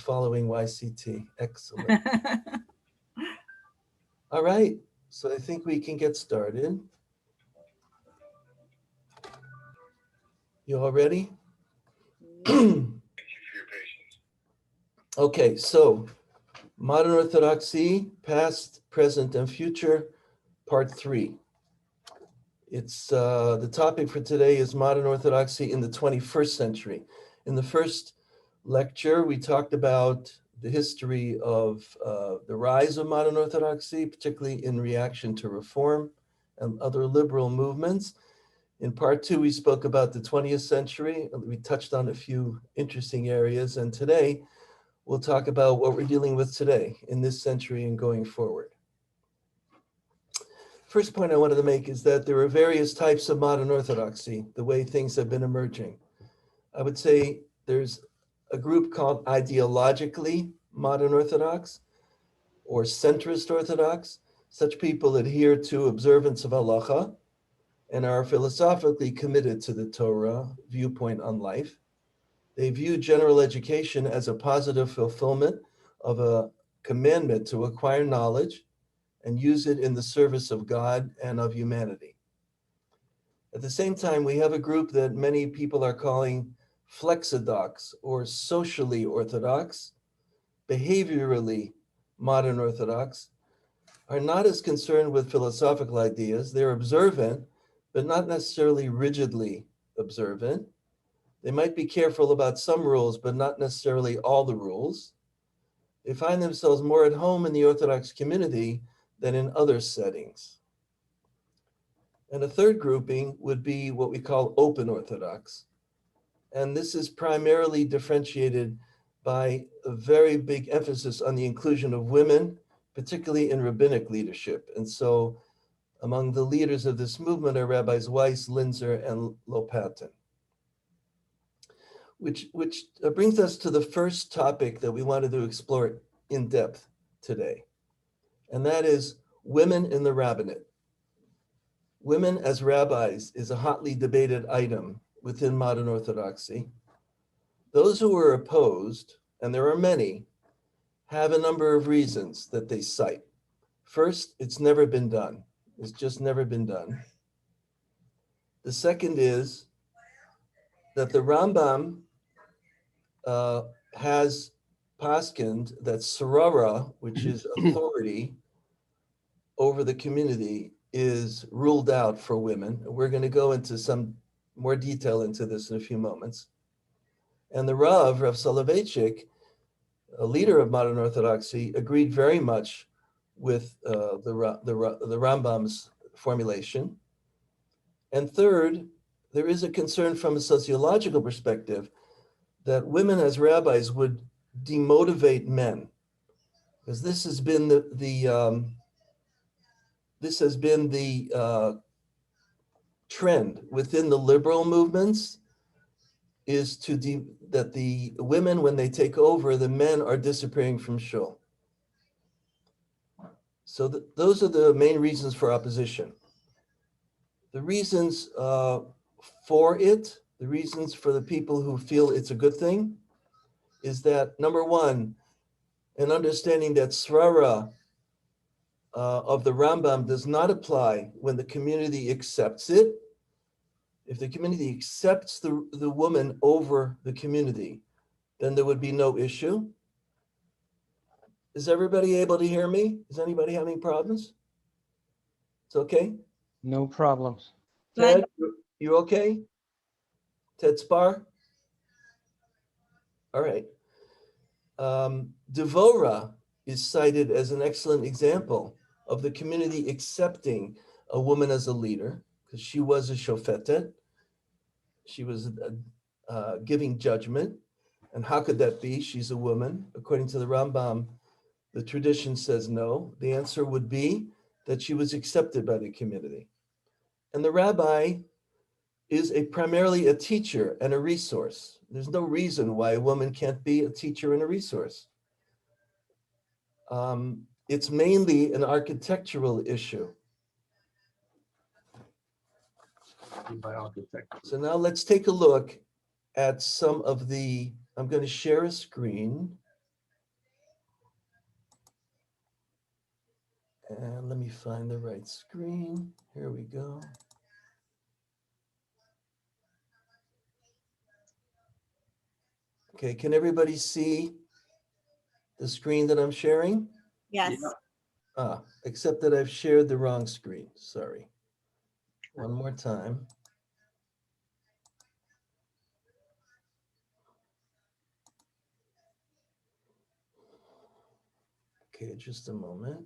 following YCT. Excellent. All right, so I think we can get started. You all ready? Okay, so Modern Orthodoxy, Past, Present, and Future, Part 3. It's the topic for today is Modern Orthodoxy in the 21st century. In the first lecture, we talked about the history of the rise of modern Orthodoxy, particularly in reaction to Reform and other liberal movements. In part 2, we spoke about the 20th century. We touched on a few interesting areas, and today we'll talk about what we're dealing with today in this century and going forward. First point I wanted to make is that there are various types of modern Orthodoxy, the way things have been emerging. I would say there's a group called ideologically modern Orthodox or centrist Orthodox. Such people adhere to observance of halacha and are philosophically committed to the Torah viewpoint on life. They view general education as a positive fulfillment of a commandment to acquire knowledge and use it in the service of God and of humanity. At the same time, we have a group that many people are calling flexodox or socially orthodox, behaviorally modern Orthodox, are not as concerned with philosophical ideas. They're observant, but not necessarily rigidly observant. They might be careful about some rules, but not necessarily all the rules. They find themselves more at home in the Orthodox community than in other settings. And a third grouping would be what we call open Orthodox. And this is primarily differentiated by a very big emphasis on the inclusion of women, particularly in rabbinic leadership. And so among the leaders of this movement are Rabbis Weiss, Linzer, and Lopatin. Which brings us to the first topic that we wanted to explore in depth today. And that is women in the rabbinate. Women as rabbis is a hotly debated item within modern Orthodoxy. Those who are opposed, and there are many, have a number of reasons that they cite. First, it's never been done. It's just never been done. The second is that the Rambam has paskined that sarara, which is authority over the community, is ruled out for women. We're going to go into some more detail into this in a few moments. And the Rav Soloveitchik, a leader of modern Orthodoxy, agreed very much with the Rambam's formulation. And third, there is a concern from a sociological perspective that women as rabbis would demotivate men, because this has been the trend within the liberal movements, is that the women, when they take over, the men are disappearing from shul. So those are the main reasons for opposition. The reasons for it, the reasons for the people who feel it's a good thing, is that number one, an understanding that srara of the Rambam does not apply when the community accepts it. If the community accepts the woman over the community, then there would be no issue. Is everybody able to hear me? Is anybody having problems? It's okay? No problems. Ted, you okay? Ted Spar? All right. Devora is cited as an excellent example of the community accepting a woman as a leader, because she was a shofetet. She was giving judgment. And how could that be? She's a woman. According to the Rambam, the tradition says no. The answer would be that she was accepted by the community. And the rabbi is primarily a teacher and a resource. There's no reason why a woman can't be a teacher and a resource. It's mainly an architectural issue. By architecture. So now let's take a look at some of I'm going to share a screen. And let me find the right screen. Here we go. Okay, can everybody see the screen that I'm sharing? Yes. Yeah. Except that I've shared the wrong screen. Sorry. One more time. Okay, just a moment.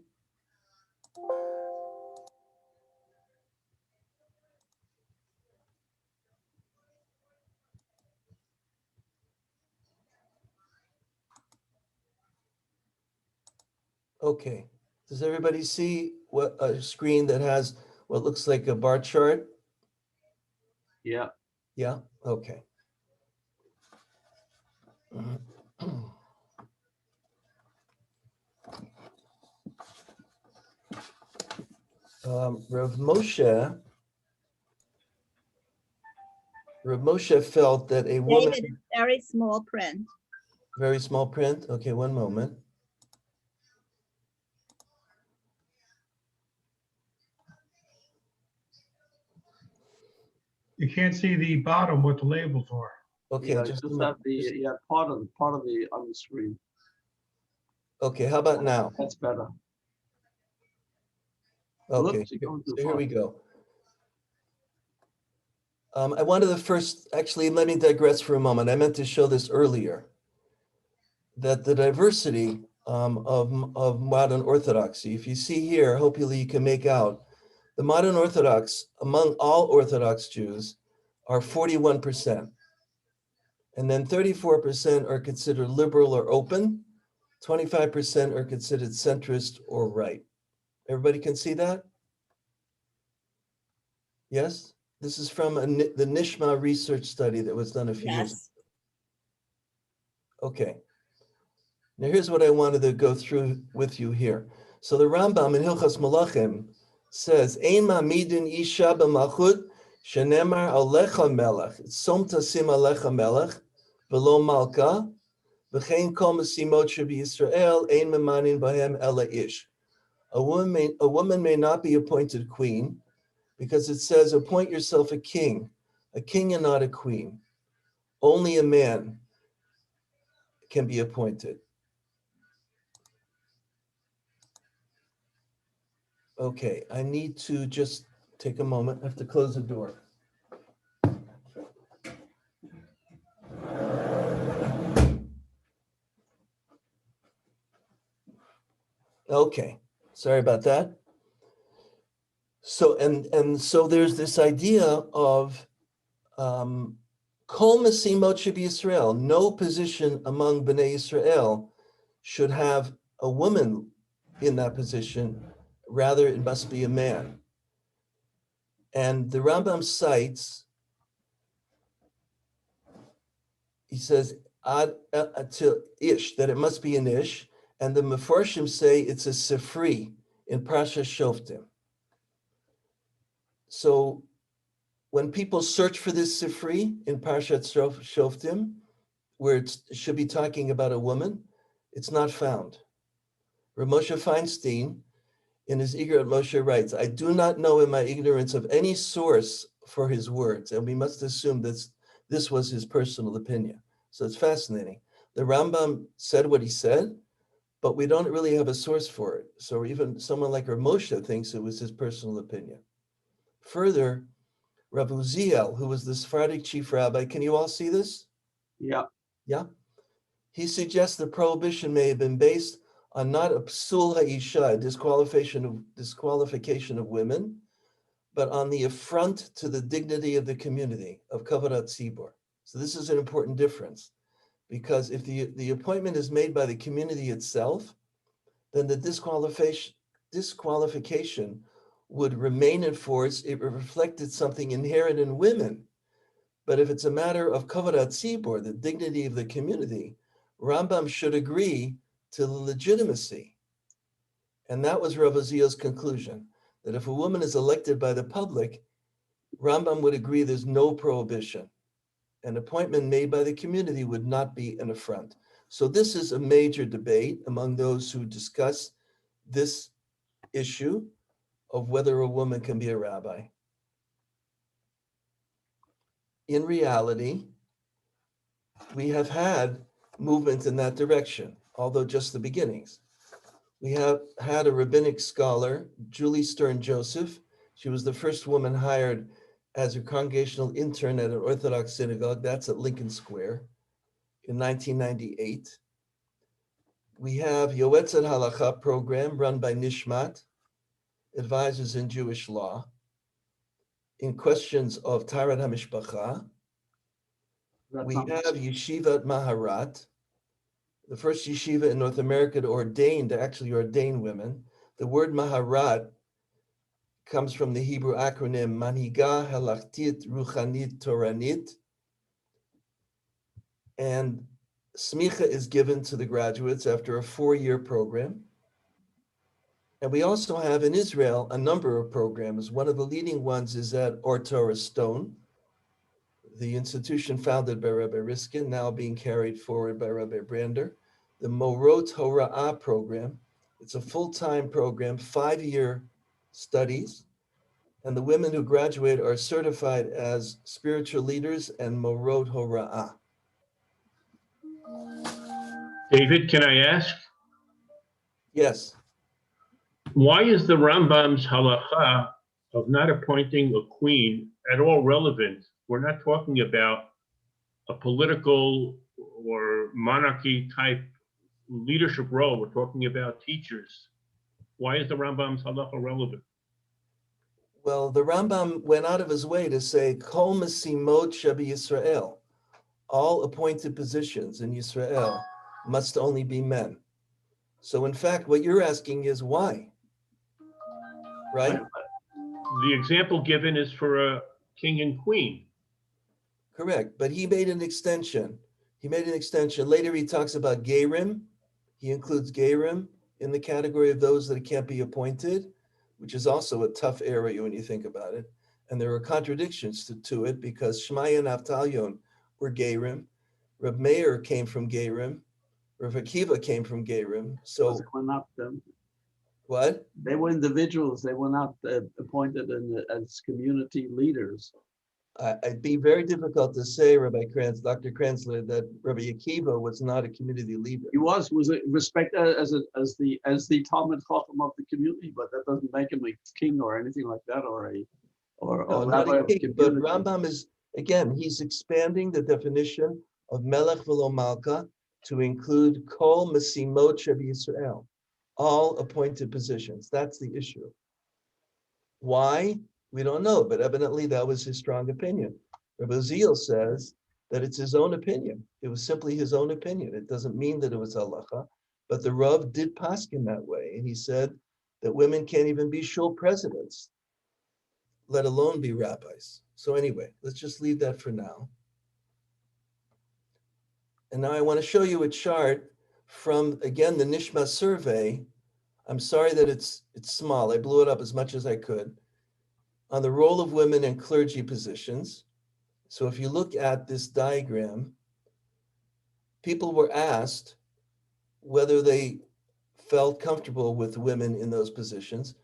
Okay, does everybody see what a screen that has what looks like a bar chart? Yeah. Yeah, okay. Rav Moshe felt that a woman, David, it's very small print. very small print. Okay, one moment. You can't see the bottom what the labels are. Okay, Yeah, just a just moment. have the, yeah, part of the on the screen. Okay, how about now? That's better. Okay, Whoops, you're going too so here far. we go. I wanted to first, actually, let me digress for a moment. I meant to show this earlier, that the diversity of modern Orthodoxy, if you see here, hopefully you can make out, the modern Orthodox, among all Orthodox Jews, are 41%. And then 34% are considered liberal or open, 25% are considered centrist or right. Everybody can see that? Yes? This is from the Nishma research study that was done a few years ago. Yes. Okay. Now here's what I wanted to go through with you here. So the Rambam in Hilchas Malachim says, Ein ma'amidin isha b'malchut shenemar alecha melech. Som tasim alecha melech v'lo malka v'chein kol mesimot shebi Yisrael ein memanin bahem ela ish. A woman may not be appointed queen because it says, appoint yourself a king and not a queen. Only a man can be appointed. Okay, I need to just take a moment. I have to close the door. Okay, sorry about that. So so there's this idea of Kol Mesimot should be Israel. No position among Bnei Israel should have a woman in that position. Rather, it must be a man. And the Rambam cites, he says, to ish, that it must be an ish, and the Mefarshim say it's a sifri in Parashat Shoftim. So when people search for this sifri in Parashat Shoftim, where it should be talking about a woman, it's not found. Rav Moshe Feinstein, in his Igor at Moshe, writes, I do not know in my ignorance of any source for his words, and we must assume that this was his personal opinion. So it's fascinating. The Rambam said what he said, but we don't really have a source for it. So even someone like Rav Moshe thinks it was his personal opinion. Further, Rav Uziel, who was the Sephardic chief rabbi, can you all see this? Yeah. Yeah. He suggests the prohibition may have been based on not a psul ha'isha, disqualification of women, but on the affront to the dignity of the community, of kavarat tzibor. So this is an important difference, because if the appointment is made by the community itself, then the disqualification would remain in force. It reflected something inherent in women. But if it's a matter of kavarat tzibor, the dignity of the community, Rambam should agree to the legitimacy. And that was Rav Uziel's conclusion, that if a woman is elected by the public, Rambam would agree there's no prohibition. An appointment made by the community would not be an affront. So this is a major debate among those who discuss this issue of whether a woman can be a rabbi. In reality, we have had movement in that direction, although just the beginnings. We have had a rabbinic scholar, Julie Stern Joseph. She was the first woman hired as a congregational intern at an Orthodox synagogue. That's at Lincoln Square in 1998. We have Yoetzet Halacha program run by Nishmat, advisors in Jewish law, in questions of Taharat HaMishpacha. We have Yeshivat Maharat, the first yeshiva in North America to actually ordain women. The word Maharat comes from the Hebrew acronym Manhiga Halachtit Ruchanit Toranit. And smicha is given to the graduates after a 4-year program. And we also have in Israel a number of programs. One of the leading ones is at Or Torah Stone, the institution founded by Rabbi Riskin, now being carried forward by Rabbi Brander. The Morot Hora'ah program. It's a full-time program, 5-year studies. And the women who graduate are certified as spiritual leaders and Morot Hora'ah. David, can I ask, Yes. why is the Rambam's halacha of not appointing a queen at all relevant? We're not talking about a political or monarchy type leadership role. We're talking about teachers. Why is the Rambam's halacha relevant? Well, the Rambam went out of his way to say, Kol Mesimot Shebi Yisrael, all appointed positions in Yisrael must only be men. So in fact, what you're asking is why, right? The example given is for a king and queen. Correct, but he made an extension. Later he talks about Gerim. He includes Gerim in the category of those that can't be appointed, which is also a tough area when you think about it. And there are contradictions to it because Shmaya and Avtalion were Gerim. Reb Meir came from Gerim. Rav Akiva came from Gerim. So They were not them. what? They were individuals. They were not appointed as community leaders. It'd be very difficult to say, Dr. Kranzler, that Rabbi Akiva was not a community leader. He was respected as the Talmud Chacham of the community, but that doesn't make him a king or anything like that, or No, not rabbi a of the king, but community. Rambam is, again, he's expanding the definition of Melech V'lo Malka to include Kol Mesimot Shebi Yisrael, all appointed positions. That's the issue. Why? We don't know, but evidently that was his strong opinion. Rabbi Uziel says that it's his own opinion. It was simply his own opinion. It doesn't mean that it was halacha, but the Rav did paskin that way. And he said that women can't even be shul presidents, let alone be rabbis. So anyway, let's just leave that for now. And now I want to show you a chart from, again, the Nishma survey. I'm sorry that it's small. I blew it up as much as I could. On the role of women in clergy positions. So if you look at this diagram, people were asked whether they felt comfortable with women in those positions.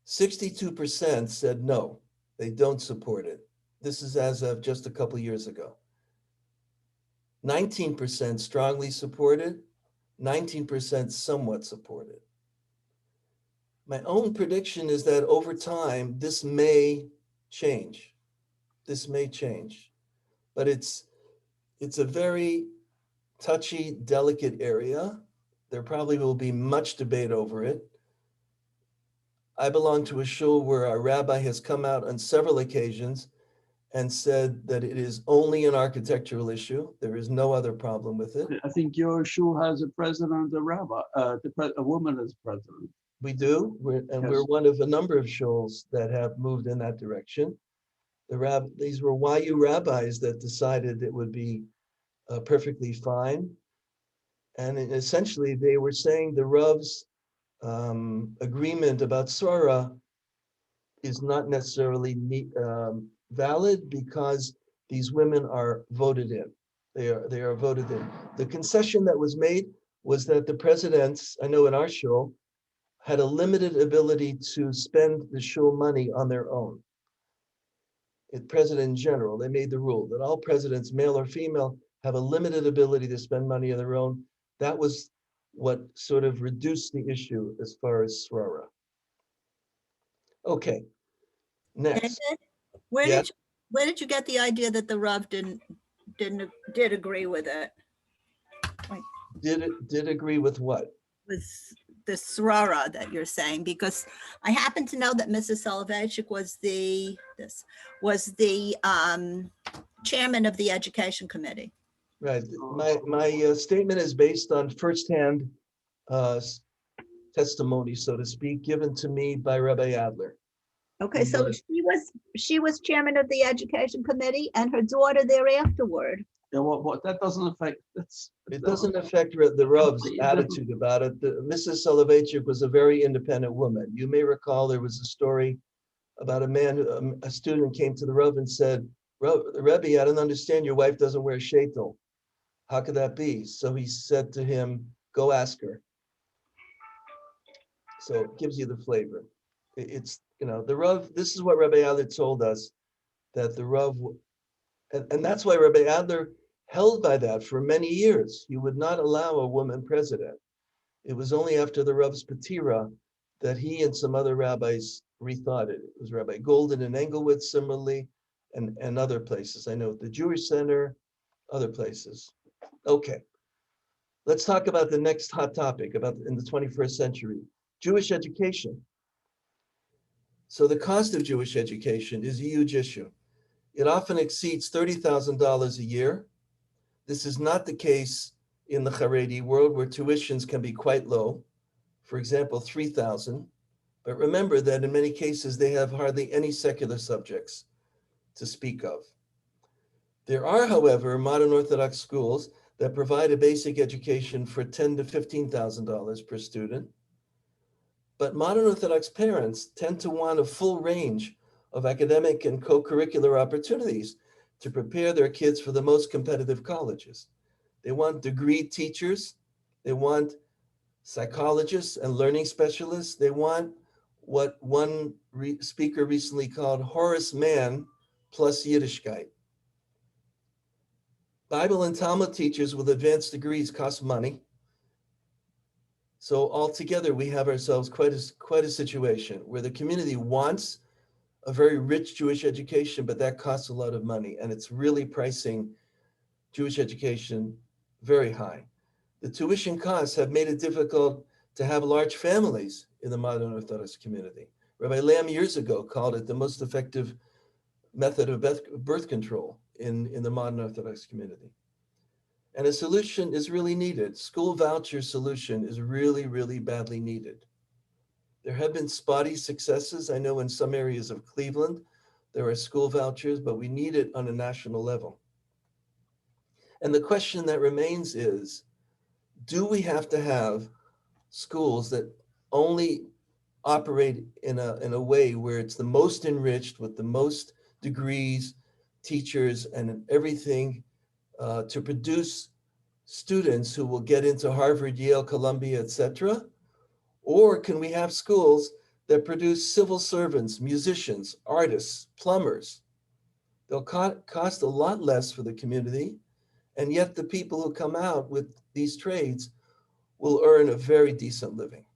62% said no, they don't support it. This is as of just a couple years ago. 19% strongly supported, 19% somewhat supported. My own prediction is that over time, this may change. This may change, but it's a very touchy, delicate area. There probably will be much debate over it. I belong to a shul where our rabbi has come out on several occasions and said that it is only an architectural issue. There is no other problem with it. I think your shul has a president, a rabbi, a woman as president. We do, we're one of a number of shuls that have moved in that direction. These were YU rabbis that decided it would be perfectly fine. And essentially they were saying the Rav's agreement about Sorah is not necessarily valid because these women are voted in. They are voted in. The concession that was made was that the presidents, I know in our shul, had a limited ability to spend the shul money on their own. President in general, they made the rule that all presidents, male or female, have a limited ability to spend money on their own. That was what sort of reduced the issue as far as Srara. Okay, next. David, where Yeah. did you get the idea that the Rav did agree with it? Did agree with what? With the Srara that you're saying, because I happen to know that Mrs. Soloveitchik was the chairman of the education committee. Right. My statement is based on firsthand testimony, so to speak, given to me by Rabbi Adler. Okay, so she was chairman of the education committee, and her daughter there afterward. Yeah, what that doesn't affect, It doesn't affect the Rav's attitude about it. Mrs. Soloveitchik was a very independent woman. You may recall there was a story about a man, a student came to the Rav and said, Rebbe, I don't understand, your wife doesn't wear sheitel. How could that be? So he said to him, go ask her. So it gives you the flavor. It's, the Rav, this is what Rabbi Adler told us, that the Rav, and that's why Rabbi Adler held by that for many years. He would not allow a woman president. It was only after the Rav's Patira that he and some other rabbis rethought it. It was Rabbi Golden in Englewood similarly, and other places. I know at the Jewish Center, other places. Okay, let's talk about the next hot topic about in the 21st century, Jewish education. So the cost of Jewish education is a huge issue. It often exceeds $30,000 a year. This is not the case in the Haredi world, where tuitions can be quite low. For example, $3,000. But remember that in many cases, they have hardly any secular subjects to speak of. There are, however, modern Orthodox schools that provide a basic education for $10,000 to $15,000 per student. But modern Orthodox parents tend to want a full range of academic and co-curricular opportunities to prepare their kids for the most competitive colleges. They want degreed teachers. They want psychologists and learning specialists. They want what one speaker recently called Horace Mann plus Yiddishkeit. Bible and Talmud teachers with advanced degrees cost money. So altogether, we have ourselves quite a situation where the community wants a very rich Jewish education, but that costs a lot of money, and it's really pricing Jewish education very high. The tuition costs have made it difficult to have large families in the modern Orthodox community. Rabbi Lamb years ago called it the most effective method of birth control in the modern Orthodox community. And a solution is really needed. School voucher solution is really, really badly needed. There have been spotty successes. I know in some areas of Cleveland, there are school vouchers, but we need it on a national level. And the question that remains is, do we have to have schools that only operate in a way where it's the most enriched with the most degrees, teachers, and everything to produce students who will get into Harvard, Yale, Columbia, etc.? Or can we have schools that produce civil servants, musicians, artists, plumbers? They'll cost a lot less for the community, and yet the people who come out with these trades will earn a very decent living.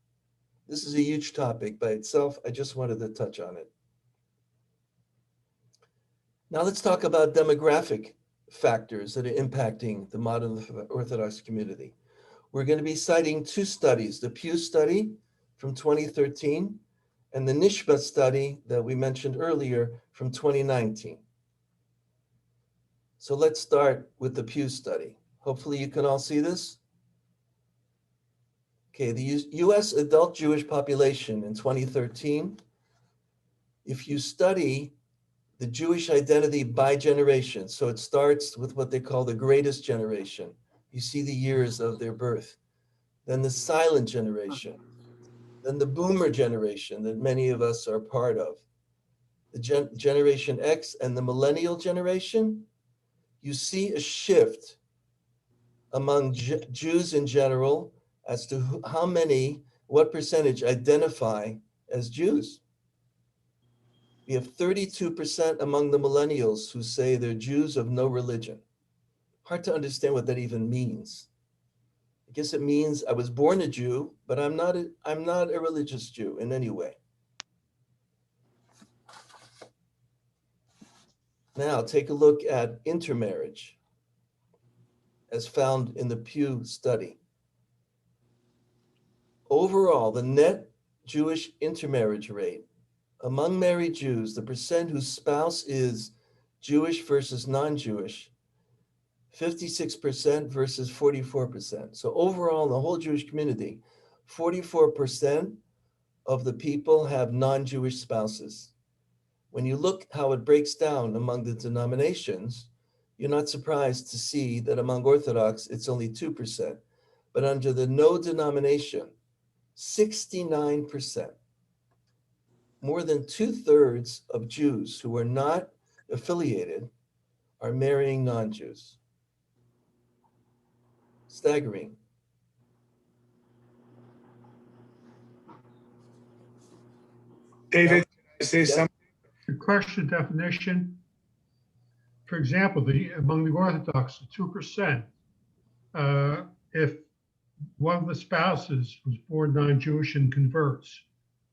This is a huge topic by itself. I just wanted to touch on it. Now let's talk about demographic factors that are impacting the modern Orthodox community. We're going to be citing two studies, the Pew study from 2013 and the Nishma study that we mentioned earlier from 2019. So let's start with the Pew study. Hopefully you can all see this. Okay, the US adult Jewish population in 2013, if you study the Jewish identity by generation, so it starts with what they call the greatest generation. You see the years of their birth. Then the silent generation. Then the boomer generation that many of us are part of. The Generation X and the millennial generation. You see a shift among Jews in general as to how many what percentage identify as Jews? We have 32% among the millennials who say they're Jews of no religion. Hard to understand what that even means. I guess it means I was born a Jew, but I'm not a religious Jew in any way. Now take a look at intermarriage as found in the Pew study. Overall, the net Jewish intermarriage rate among married Jews, the percent whose spouse is Jewish versus non-Jewish, 56% versus 44%. So overall, in the whole Jewish community, 44% of the people have non-Jewish spouses. When you look how it breaks down among the denominations, you're not surprised to see that among Orthodox, it's only 2%. But under the no denomination, 69%. More than 2/3 of Jews who are not affiliated are marrying non-Jews. Staggering. David, can I say Yeah. something? The question definition, for example, among the Orthodox, 2%, if one of the spouses was born non-Jewish and converts,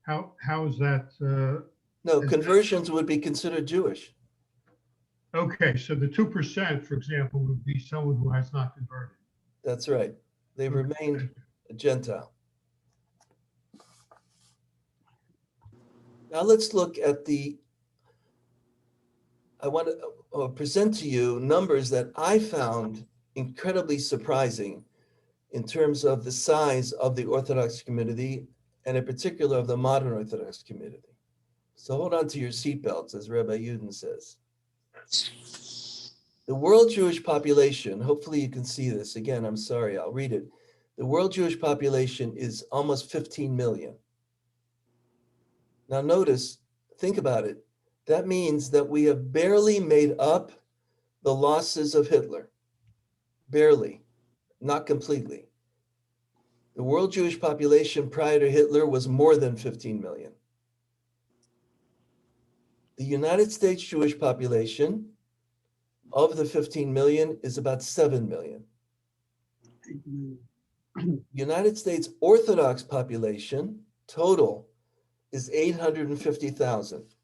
how is that? No, Is- conversions would be considered Jewish. Okay, so the 2%, for example, would be someone who has not converted. That's right. They've remained a Gentile. Now let's look at I want to present to you numbers that I found incredibly surprising in terms of the size of the Orthodox community, and in particular of the modern Orthodox community. So hold on to your seatbelts, as Rabbi Yudin says. The world Jewish population, hopefully you can see this. Again, I'm sorry, I'll read it. The world Jewish population is almost 15 million. Now notice, think about it. That means that we have barely made up the losses of Hitler. Barely, not completely. The world Jewish population prior to Hitler was more than 15 million. The United States Jewish population of the 15 million is about 7 million. United States Orthodox population total is 850,000,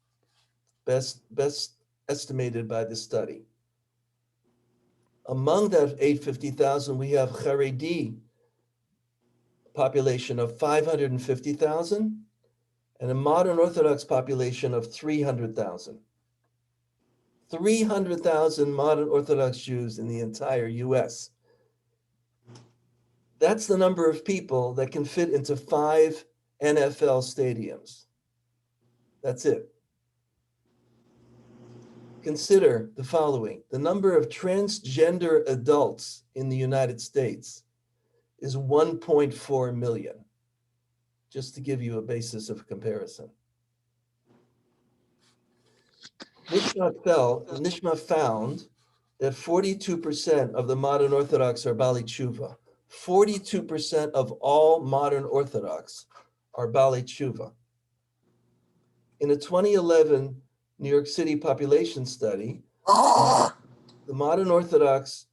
best estimated by the study. Among that 850,000, we have Haredi population of 550,000 and a modern Orthodox population of 300,000. 300,000 modern Orthodox Jews in the entire US. That's the number of people that can fit into 5 NFL stadiums. That's it. Consider the following. The number of transgender adults in the United States is 1.4 million, just to give you a basis of comparison. Nishma found that 42% of the modern Orthodox are Bali Tshuva. 42% of all modern Orthodox are Bali Tshuva. In a 2011 New York City population study, the modern Orthodox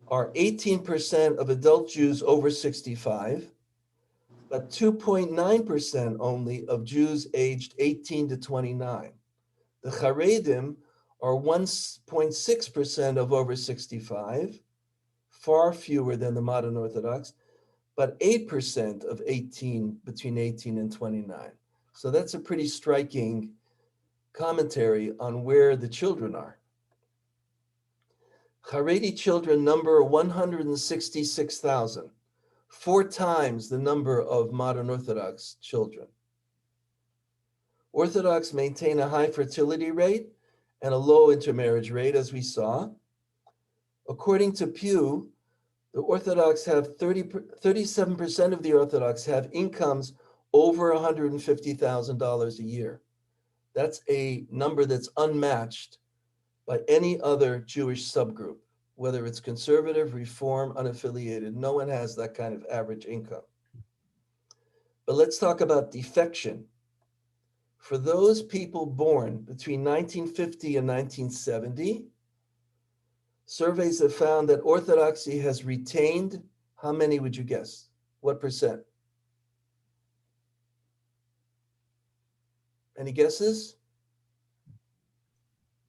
are 18% of adult Jews over 65, but 2.9% only of Jews aged 18 to 29. The Haredim are 1.6% of over 65, far fewer than the modern Orthodox, but 8% of between 18 and 29. So that's a pretty striking commentary on where the children are. Haredi children number 166,000, 4 times the number of modern Orthodox children. Orthodox maintain a high fertility rate and a low intermarriage rate, as we saw. According to Pew, the Orthodox have 37% of the Orthodox have incomes over $150,000 a year. That's a number that's unmatched by any other Jewish subgroup, whether it's conservative, reform, unaffiliated. No one has that kind of average income. But let's talk about defection. For those people born between 1950 and 1970, surveys have found that Orthodoxy has retained, how many would you guess? What percent? Any guesses?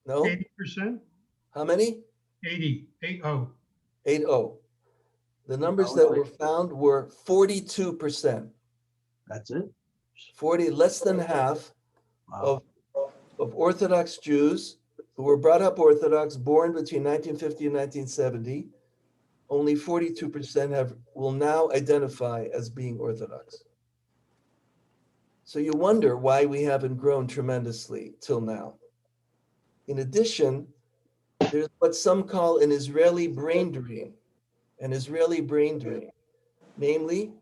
No? 80%? How many? 80, 80. 80. The numbers Oh, that really? were found were 42%. That's it? 40, less than half Wow. of Orthodox Jews who were brought up Orthodox, born between 1950 and 1970, only 42% will now identify as being Orthodox. So you wonder why we haven't grown tremendously till now. In addition, there's what some call an Israeli brain drain, namely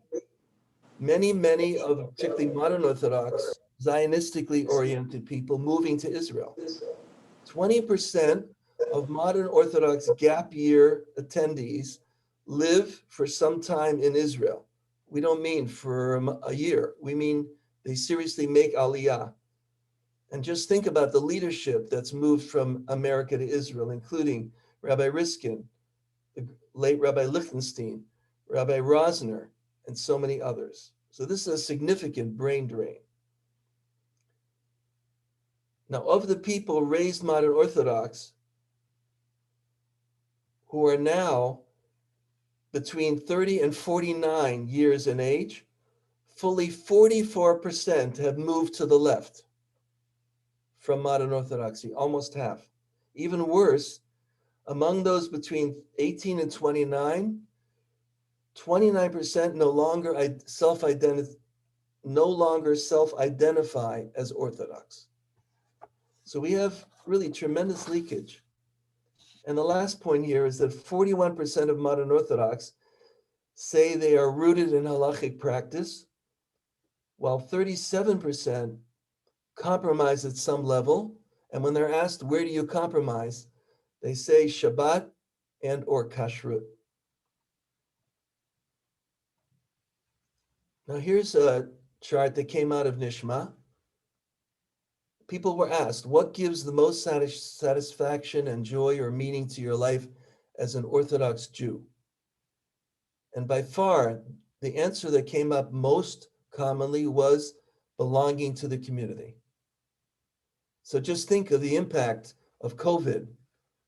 many of particularly modern Orthodox, Zionistically oriented people moving to Israel. 20% of modern Orthodox gap year attendees live for some time in Israel. We don't mean for a year. We mean they seriously make aliyah. And just think about the leadership that's moved from America to Israel, including Rabbi Riskin, the late Rabbi Lichtenstein, Rabbi Rosner, and so many others. So this is a significant brain drain. Now, of the people raised modern Orthodox who are now between 30 and 49 years in age, fully 44% have moved to the left from modern Orthodoxy, almost half. Even worse, among those between 18 and 29, 29% no longer self-identify as Orthodox. So we have really tremendous leakage. And the last point here is that 41% of modern Orthodox say they are rooted in halachic practice, while 37% compromise at some level. And when they're asked, where do you compromise? They say Shabbat and or kashrut. Now here's a chart that came out of Nishma. People were asked, what gives the most satisfaction and joy or meaning to your life as an Orthodox Jew? And by far, the answer that came up most commonly was belonging to the community. So just think of the impact of COVID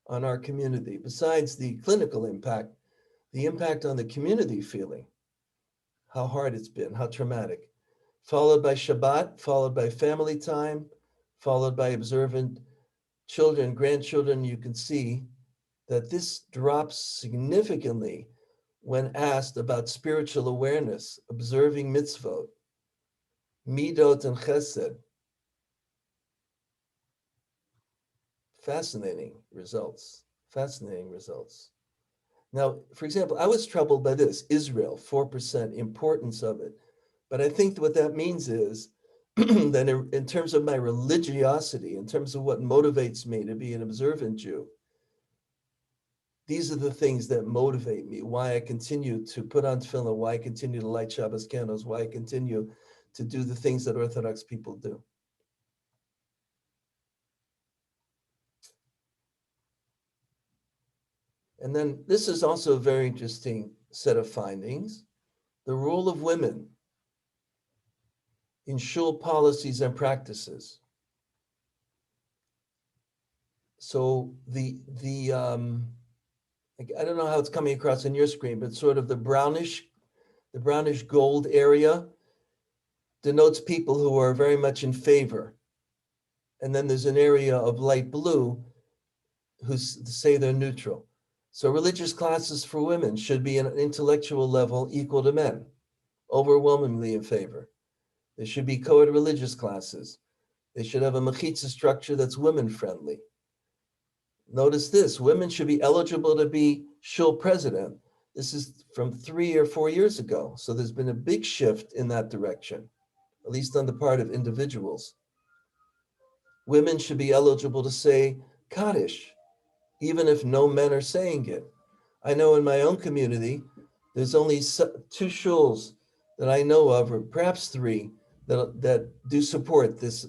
on our community. Besides the clinical impact, the impact on the community feeling, how hard it's been, how traumatic. Followed by Shabbat, followed by family time, followed by observant children, grandchildren. You can see that this drops significantly when asked about spiritual awareness, observing mitzvot, midot and chesed. Fascinating results. Now, for example, I was troubled by this, Israel, 4%, importance of it. But I think what that means is that in terms of my religiosity, in terms of what motivates me to be an observant Jew, these are the things that motivate me, why I continue to put on tefillin, why I continue to light Shabbos candles, why I continue to do the things that Orthodox people do. And then this is also a very interesting set of findings. The role of women in shul policies and practices. So I don't know how it's coming across on your screen, but sort of the brownish gold area denotes people who are very much in favor. And then there's an area of light blue who say they're neutral. So religious classes for women should be at an intellectual level equal to men, overwhelmingly in favor. There should be co-ed religious classes. They should have a mechitza structure that's women-friendly. Notice this, women should be eligible to be shul president. This is from 3 or 4 years ago. So there's been a big shift in that direction, at least on the part of individuals. Women should be eligible to say Kaddish, even if no men are saying it. I know in my own community, there's only 2 shuls that I know of, or perhaps three, that do support this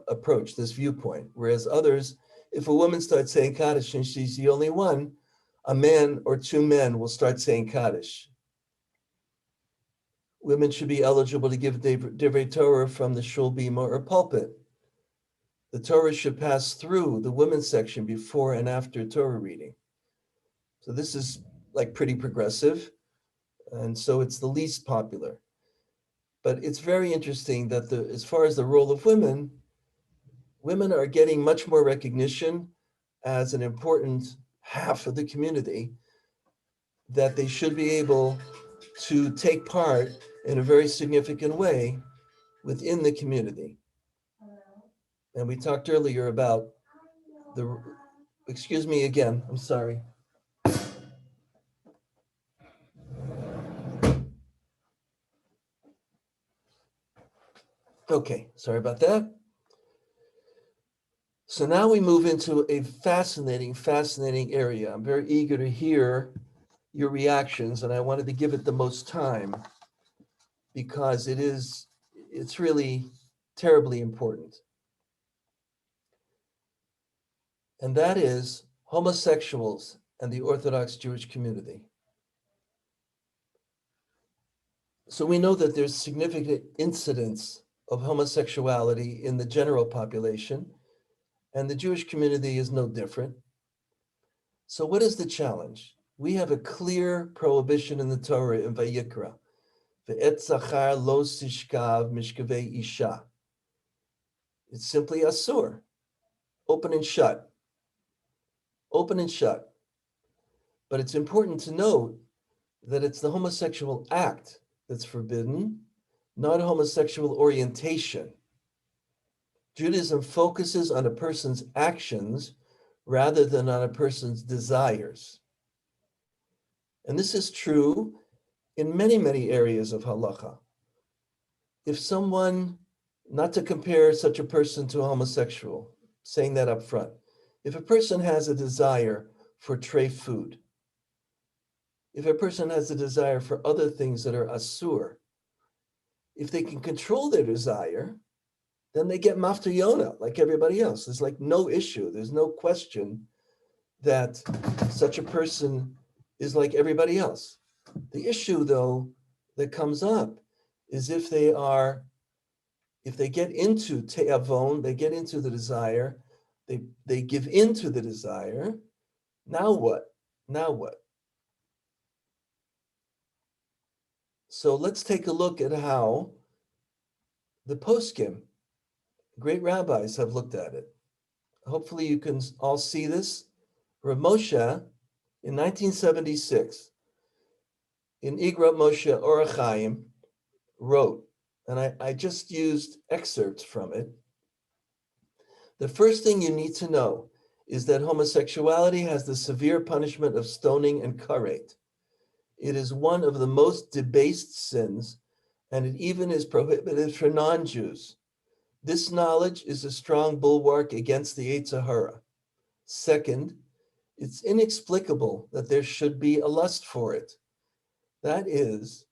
approach, this viewpoint. Whereas others, if a woman starts saying Kaddish and she's the only one, a man or two men will start saying Kaddish. Women should be eligible to give Divrei Torah from the shul bima or pulpit. The Torah should pass through the women's section before and after Torah reading. So this is like pretty progressive, and so it's the least popular. But it's very interesting that as far as the role of women, women are getting much more recognition as an important half of the community, that they should be able to take part in a very significant way within the community. And we talked earlier about excuse me again, I'm sorry. Okay, sorry about that. So now we move into a fascinating area. I'm very eager to hear your reactions, and I wanted to give it the most time because it's really terribly important. And that is homosexuals and the Orthodox Jewish community. So we know that there's significant incidence of homosexuality in the general population, and the Jewish community is no different. So what is the challenge? We have a clear prohibition in the Torah in Vayikra. Ve'et zachar lo tishkav mishkavei isha. It's simply asur, open and shut. Open and shut. But it's important to note that it's the homosexual act that's forbidden, not homosexual orientation. Judaism focuses on a person's actions rather than on a person's desires. And this is true in many areas of halacha. If someone, not to compare such a person to a homosexual, saying that up front, if a person has a desire for treif food, if a person has a desire for other things that are asur, if they can control their desire, then they get mafta yona like everybody else. There's like no issue. There's no question that such a person is like everybody else. The issue, though, that comes up is if they get into te'avon, they get into the desire, they give into the desire, now what? Now what? So let's take a look at how the poskim, great rabbis, have looked at it. Hopefully you can all see this. Rav Moshe, in 1976, in Igrot Moshe Orach Chaim, wrote, and I just used excerpts from it. The first thing you need to know is that homosexuality has the severe punishment of stoning and karet. It is one of the most debased sins, and it even is prohibited for non-Jews. This knowledge is a strong bulwark against the Yetzer Hara. Second, it's inexplicable that there should be a lust for it. That is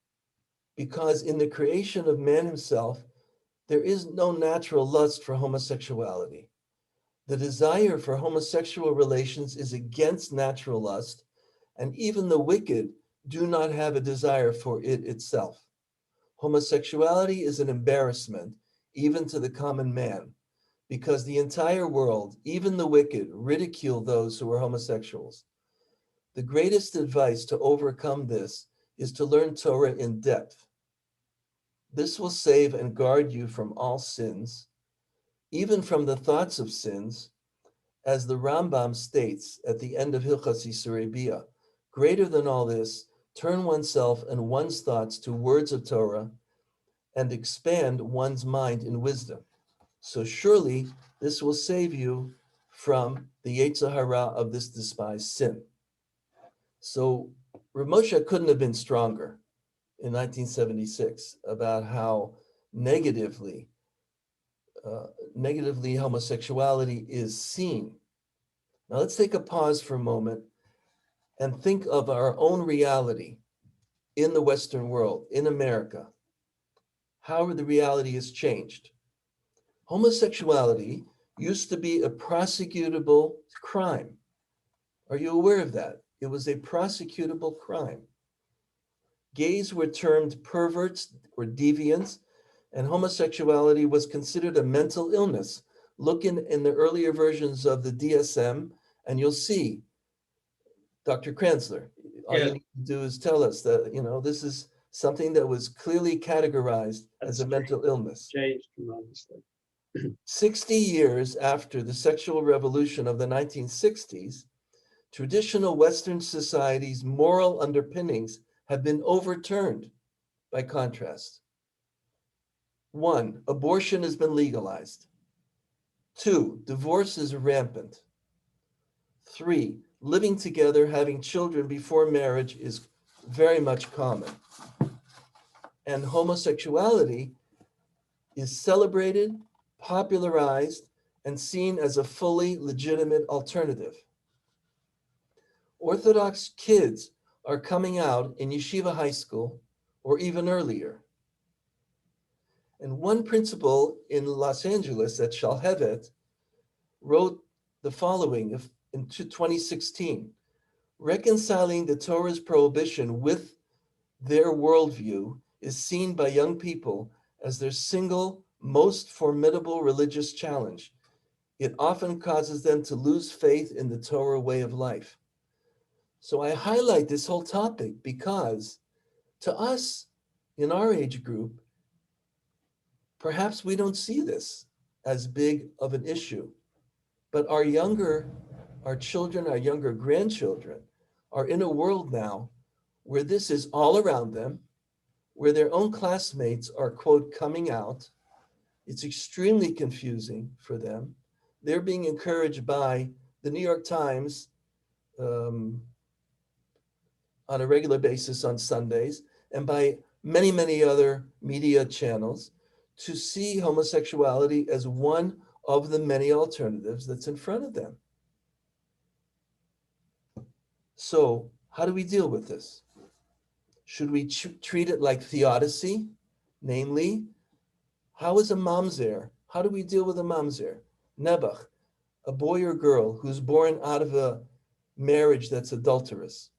because in the creation of man himself, there is no natural lust for homosexuality. The desire for homosexual relations is against natural lust, and even the wicked do not have a desire for it itself. Homosexuality is an embarrassment, even to the common man, because the entire world, even the wicked, ridicule those who are homosexuals. The greatest advice to overcome this is to learn Torah in depth. This will save and guard you from all sins, even from the thoughts of sins, as the Rambam states at the end of Hilchas Yisurei Bia. Greater than all this, turn oneself and one's thoughts to words of Torah and expand one's mind in wisdom. So surely this will save you from the Yetzer Hara of this despised sin. So Rav Moshe couldn't have been stronger in 1976 about how negatively homosexuality is seen. Now let's take a pause for a moment and think of our own reality in the Western world, in America. how the reality has changed. Homosexuality used to be a prosecutable crime. Are you aware of that? It was a prosecutable crime. Gays were termed perverts or deviants, and homosexuality was considered a mental illness. Look in the earlier versions of the DSM, and you'll see, Dr. Kranzler, all Yeah. you need to do is tell us that, this is something that was clearly categorized as a That's mental illness. changed tremendously. 60 years after the sexual revolution of the 1960s, traditional Western society's moral underpinnings have been overturned by contrast. 1, abortion has been legalized. 2, divorce is rampant. 3, living together, having children before marriage is very much common. And homosexuality is celebrated, popularized, and seen as a fully legitimate alternative. Orthodox kids are coming out in yeshiva high school or even earlier. And one principal in Los Angeles at Shalhevet wrote the following in 2016, reconciling the Torah's prohibition with their worldview is seen by young people as their single most formidable religious challenge. It often causes them to lose faith in the Torah way of life. So I highlight this whole topic because to us in our age group, perhaps we don't see this as big of an issue, but our children, our younger grandchildren are in a world now where this is all around them, where their own classmates are, quote, coming out. It's extremely confusing for them. They're being encouraged by the New York Times on a regular basis on Sundays and by many, many other media channels to see homosexuality as one of the many alternatives that's in front of them. So how do we deal with this? Should we treat it like theodicy? Namely, how is a mamzer? How do we deal with a mamzer? Nebuch, a boy or girl who's born out of a marriage that's adulterous,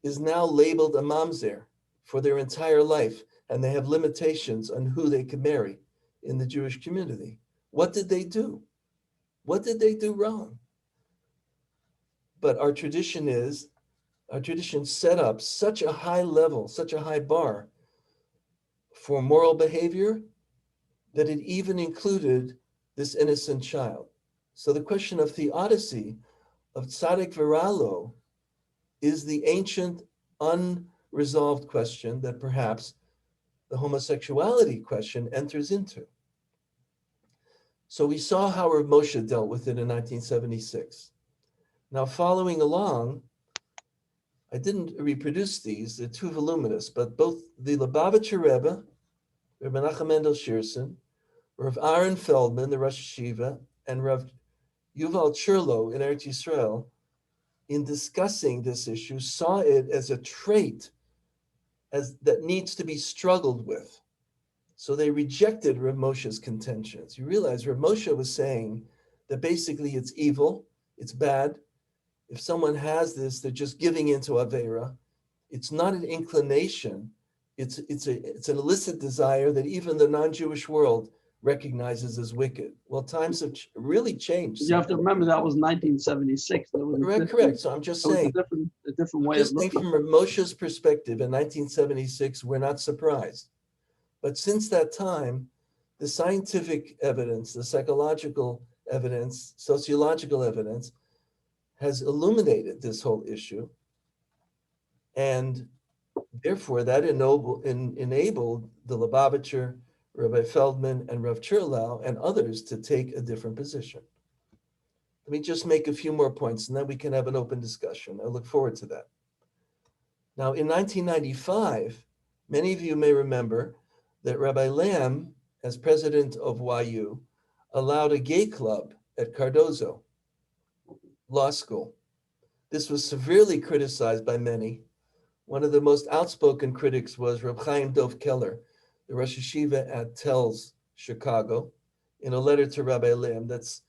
is now labeled a mamzer for their entire life, and they have limitations on who they can marry in the Jewish community. What did they do? What did they do wrong? But our tradition set up such a high level, such a high bar for moral behavior that it even included this innocent child. So the question of theodicy, of tzaddik v'ralo, is the ancient unresolved question that perhaps the homosexuality question enters into. So we saw how Rav Moshe dealt with it in 1976. Now, following along, I didn't reproduce these, they're too voluminous, but both the Lubavitcher Rebbe, Rav Menachem Mendel Shearson, Rav Aaron Feldman, the Rosh Hashiva, and Rav Yuval Churlo in Eretz Yisrael, in discussing this issue, saw it as a trait that needs to be struggled with. So they rejected Rav Moshe's contentions. You realize Rav Moshe was saying that basically it's evil, it's bad. If someone has this, they're just giving into Avera. It's not an inclination. It's an illicit desire that even the non-Jewish world recognizes as wicked. Well, times have really changed. You have to remember that was 1976. That was Correct. So I'm just saying, a different way of just think looking. from Moshe's perspective in 1976, we're not surprised. But since that time, the scientific evidence, the psychological evidence, sociological evidence has illuminated this whole issue. And therefore, that enabled the Lubavitcher, Rabbi Feldman, and Rav Churlau, and others to take a different position. Let me just make a few more points, and then we can have an open discussion. I look forward to that. Now, in 1995, many of you may remember that Rabbi Lamb, as president of YU, allowed a gay club at Cardozo Law School. This was severely criticized by many. One of the most outspoken critics was Reb Chaim Dov Keller, the Rosh Yeshiva at Telz, Chicago, in a letter to Rabbi Lamb that's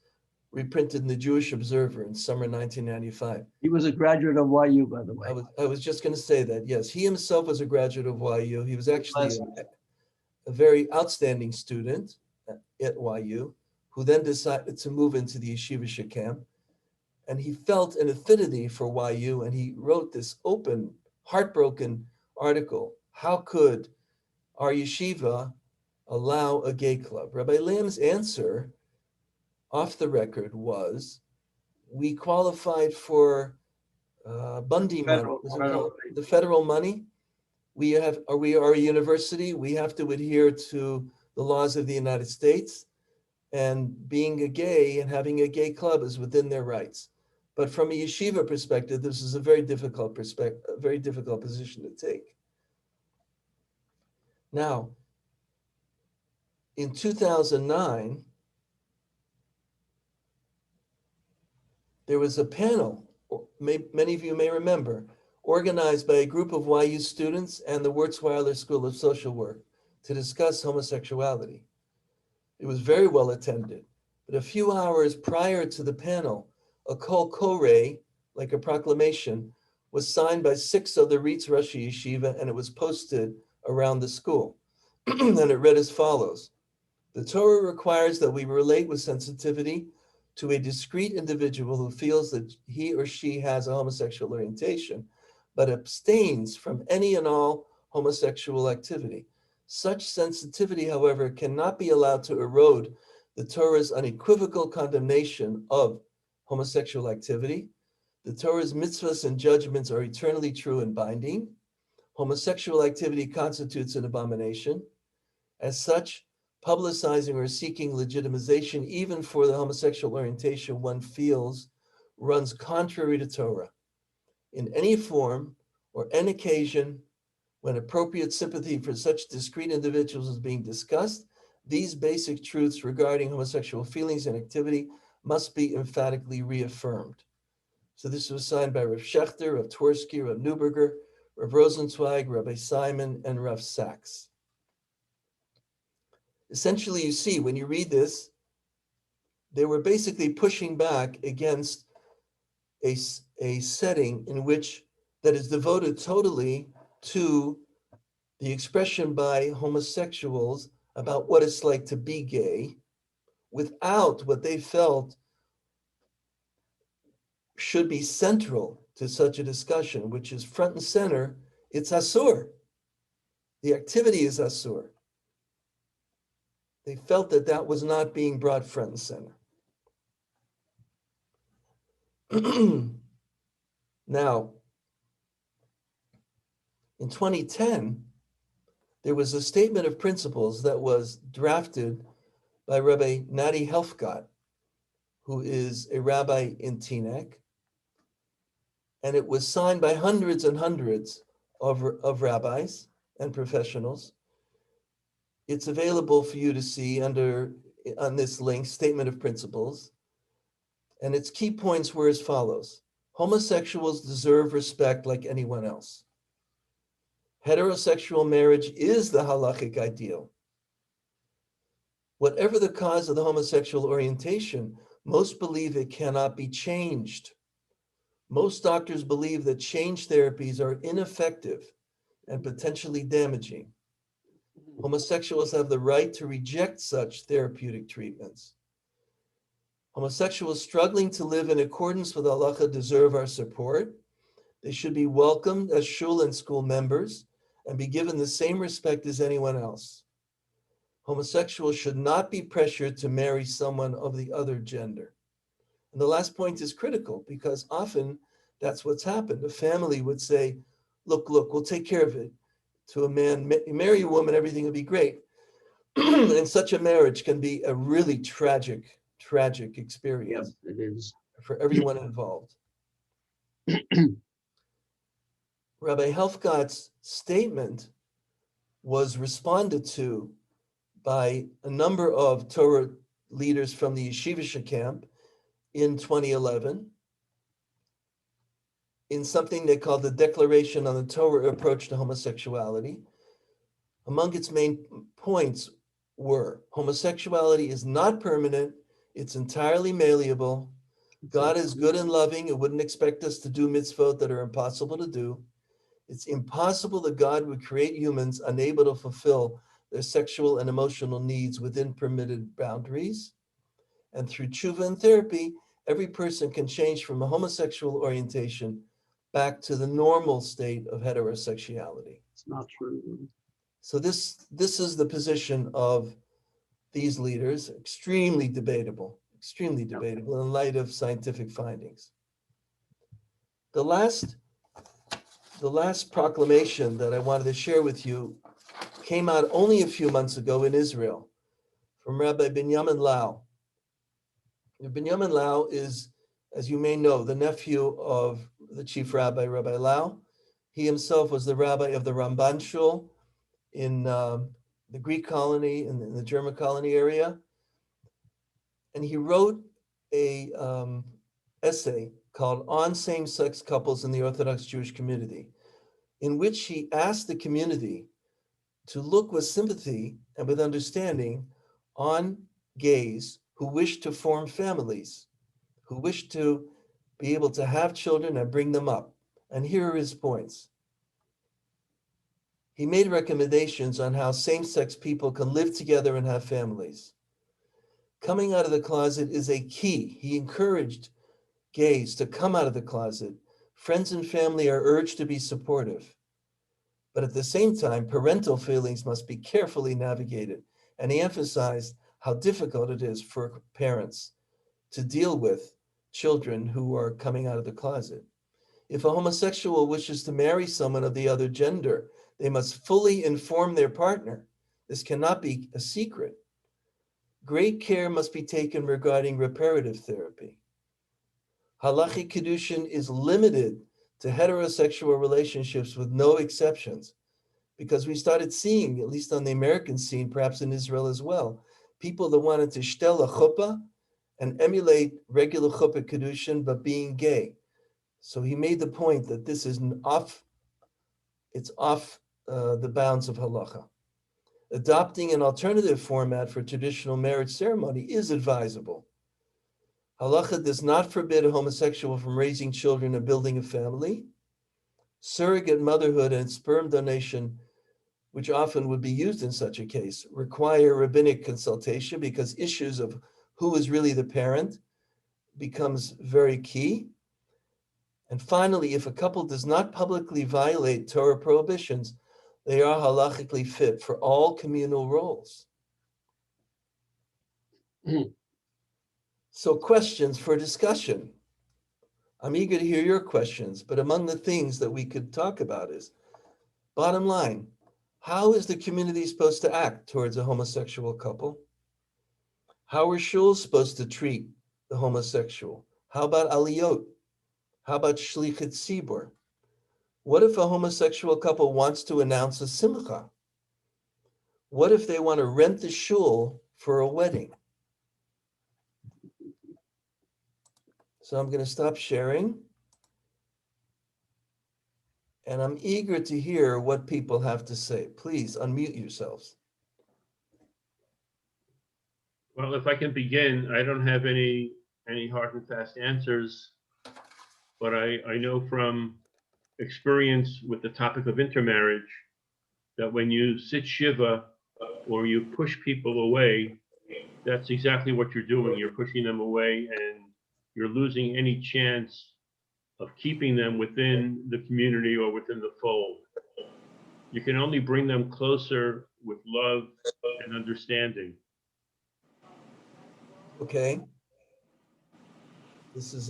reprinted in the Jewish Observer in summer 1995. He was a graduate of YU, by the way. I was just going to say that, yes, he himself was a graduate of YU. He was actually Bless him. a very outstanding student at YU, who then decided to move into the Yeshiva Shechem. And he felt an affinity for YU, and he wrote this open, heartbroken article. How could our yeshiva allow a gay club? Rabbi Lamb's answer, off the record, was, we qualified for Bundy money, the federal money. We are a university. We have to adhere to the laws of the United States, and being a gay and having a gay club is within their rights. But from a yeshiva perspective, this is a very difficult position to take. Now, in 2009, there was a panel, many of you may remember, organized by a group of YU students and the Wurzweiler School of Social Work to discuss homosexuality. It was very well attended, but a few hours prior to the panel, a kol koreh, like a proclamation, was signed by 6 other Ritz Roshi Yeshiva, and it was posted around the school. And it read as follows: the Torah requires that we relate with sensitivity to a discrete individual who feels that he or she has a homosexual orientation, but abstains from any and all homosexual activity. Such sensitivity, however, cannot be allowed to erode the Torah's unequivocal condemnation of homosexual activity. The Torah's mitzvahs and judgments are eternally true and binding. Homosexual activity constitutes an abomination. As such, publicizing or seeking legitimization, even for the homosexual orientation one feels, runs contrary to Torah. In any form or any occasion, when appropriate sympathy for such discrete individuals is being discussed, these basic truths regarding homosexual feelings and activity must be emphatically reaffirmed. So this was signed by Rav Schechter, Rav Twersky, Rav Neuberger, Rav Rosenzweig, Rabbi Simon, and Rav Sachs. Essentially, you see, when you read this, they were basically pushing back against a setting in which that is devoted totally to the expression by homosexuals about what it's like to be gay, without what they felt should be central to such a discussion, which is front and center. It's asur. The activity is asur. They felt that that was not being brought front and center. Now, in 2010, there was a statement of principles that was drafted by Rabbi Nati Helfgott, who is a rabbi in Teaneck, and it was signed by hundreds and hundreds of rabbis and professionals. It's available for you to see on this link, Statement of Principles, and its key points were as follows: homosexuals deserve respect like anyone else. Heterosexual marriage is the halachic ideal. Whatever the cause of the homosexual orientation, most believe it cannot be changed. Most doctors believe that change therapies are ineffective and potentially damaging. Homosexuals have the right to reject such therapeutic treatments. Homosexuals struggling to live in accordance with halacha deserve our support. They should be welcomed as shul and school members and be given the same respect as anyone else. Homosexuals should not be pressured to marry someone of the other gender. And the last point is critical because often that's what's happened. A family would say, look, we'll take care of it. To a man, marry a woman, everything will be great. And such a marriage can be a really tragic experience. Yes, it is. For everyone involved. Rabbi Helfgott's statement was responded to by a number of Torah leaders from the Yeshiva camp in 2011 in something they called the Declaration on the Torah Approach to Homosexuality. Among its main points were homosexuality is not permanent, it's entirely malleable. God is good and loving and wouldn't expect us to do mitzvot that are impossible to do. It's impossible that God would create humans unable to fulfill their sexual and emotional needs within permitted boundaries. And through tshuva and therapy, every person can change from a homosexual orientation back to the normal state of heterosexuality. It's not true. So this is the position of these leaders, extremely debatable in light of scientific findings. The last proclamation that I wanted to share with you came out only a few months ago in Israel from Rabbi Binyamin Lau. Binyamin Lau is, as you may know, the nephew of the chief rabbi, Rabbi Lau. He himself was the rabbi of the Ramban Shul in the Greek colony, in the German colony area. And he wrote a essay called On Same-Sex Couples in the Orthodox Jewish Community, in which he asked the community to look with sympathy and with understanding on gays who wish to form families, who wish to be able to have children and bring them up. And here are his points. He made recommendations on how same-sex people can live together and have families. Coming out of the closet is a key. He encouraged gays to come out of the closet. Friends and family are urged to be supportive. But at the same time, parental feelings must be carefully navigated. And he emphasized how difficult it is for parents to deal with children who are coming out of the closet. If a homosexual wishes to marry someone of the other gender, they must fully inform their partner. This cannot be a secret. Great care must be taken regarding reparative therapy. Halachic Kiddushin is limited to heterosexual relationships with no exceptions, because we started seeing, at least on the American scene, perhaps in Israel as well, people that wanted to shtel a chuppah and emulate regular chuppah Kiddushin, but being gay. So he made the point that this is off the bounds of halacha. Adopting an alternative format for traditional marriage ceremony is advisable. Halacha does not forbid a homosexual from raising children and building a family. Surrogate motherhood and sperm donation, which often would be used in such a case, require rabbinic consultation because issues of who is really the parent becomes very key. And finally, if a couple does not publicly violate Torah prohibitions, they are halachically fit for all communal roles. So questions for discussion. I'm eager to hear your questions, but among the things that we could talk about is, bottom line, how is the community supposed to act towards a homosexual couple? How are shuls supposed to treat the homosexual? How about aliyot? How about shlichat tzibur? What if a homosexual couple wants to announce a simcha? What if they want to rent the shul for a wedding? So I'm going to stop sharing. And I'm eager to hear what people have to say. Please unmute yourselves. Well, if I can begin, I don't have any hard and fast answers, but I know from experience with the topic of intermarriage that when you sit shiva or you push people away, that's exactly what you're doing. You're pushing them away and you're losing any chance of keeping them within the community or within the fold. You can only bring them closer with love and understanding. Okay. This is